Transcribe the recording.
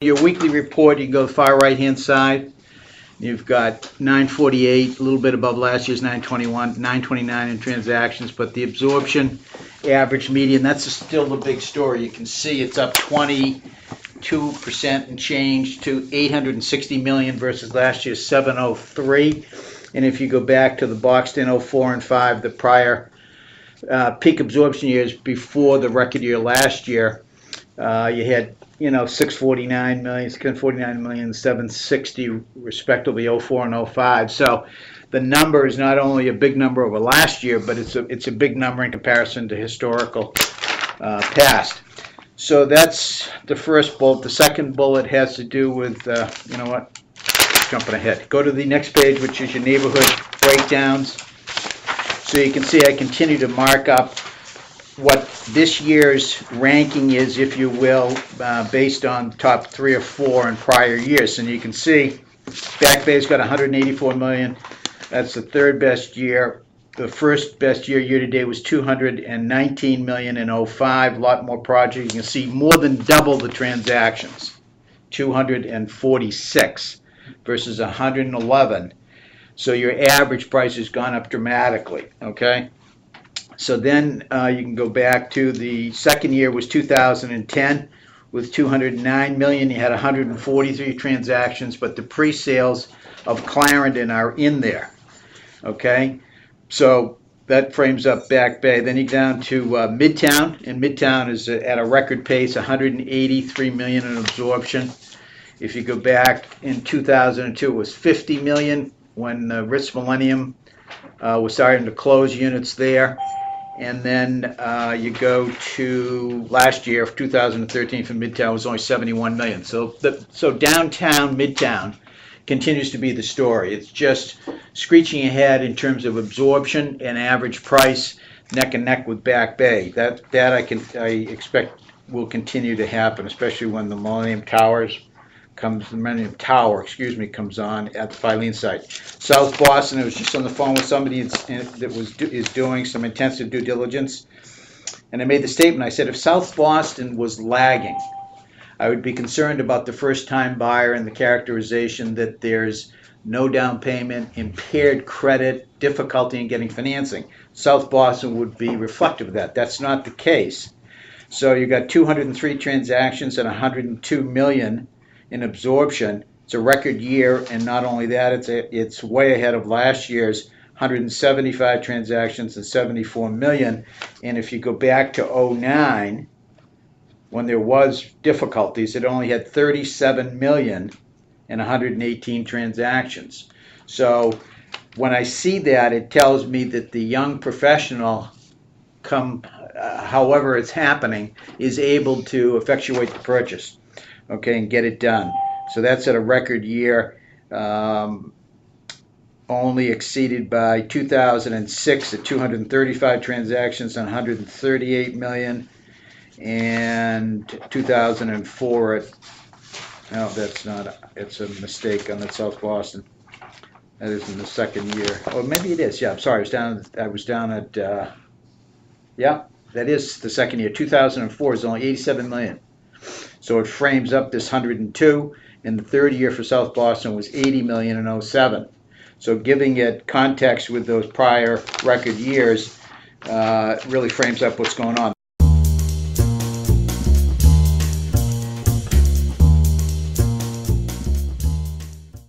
Your weekly report, you can go to the far right-hand side. You've got 948, a little bit above last year's 921, 929 in transactions, but the absorption average median, that's still the big story. You can see it's up 22% and change to 860 million versus last year's 703. And if you go back to the boxed in 04 and 5, the prior peak absorption years before the record year last year, you had 649 million, 649 million, 760 respectively, 04 and 05. So the number is not only a big number over last year, but it's a big number in comparison to historical past. So that's the first bullet. The second bullet has to do with, jumping ahead. Go to the next page, which is your neighborhood breakdowns. So you can see I continue to mark up what this year's ranking is, if you will, based on top 3 or 4 in prior years. And you can see Back Bay's got 184 million. That's the third best year. The first best year to date was 219 million in 05. A lot more projects. You can see more than double the transactions, 246 versus 111. So your average price has gone up dramatically. Okay. So then you can go back to the second year was 2010 with 209 million. You had 143 transactions, but the pre-sales of Clarendon are in there. Okay, so that frames up Back Bay. Then you go down to Midtown, and Midtown is at a record pace, 183 million in absorption. If you go back in 2002, it was 50 million when Ritz Millennium was starting to close units there. And then you go to last year, 2013, for Midtown was only 71 million. So downtown Midtown continues to be the story. It's just screeching ahead in terms of absorption and average price, neck and neck with Back Bay. That I expect will continue to happen, especially when the Millennium Tower comes on at the Filene site. South Boston, I was just on the phone with somebody that is doing some intensive due diligence, and I made the statement. I said, if South Boston was lagging, I would be concerned about the first-time buyer and the characterization that there's no down payment, impaired credit, difficulty in getting financing. South Boston would be reflective of that. That's not the case. So you got 203 transactions and 102 million in absorption. It's a record year, and not only that, it's way ahead of last year's 175 transactions and 74 million. And if you go back to 09, when there was difficulties, it only had 37 million and 118 transactions. So when I see that, it tells me that the young professional, however it's happening, is able to effectuate the purchase, okay, and get it done. So that's at a record year, only exceeded by 2006 at 235 transactions and 138 million, and 2004 at, no, that's not, it's a mistake on that South Boston. That is in the second year. Oh, maybe it is. Yeah, I'm sorry. I was down at, yeah, that is the second year. 2004 is only 87 million. So it frames up this 102, and the third year for South Boston was 80 million in 07. So giving it context with those prior record years really frames up what's going on.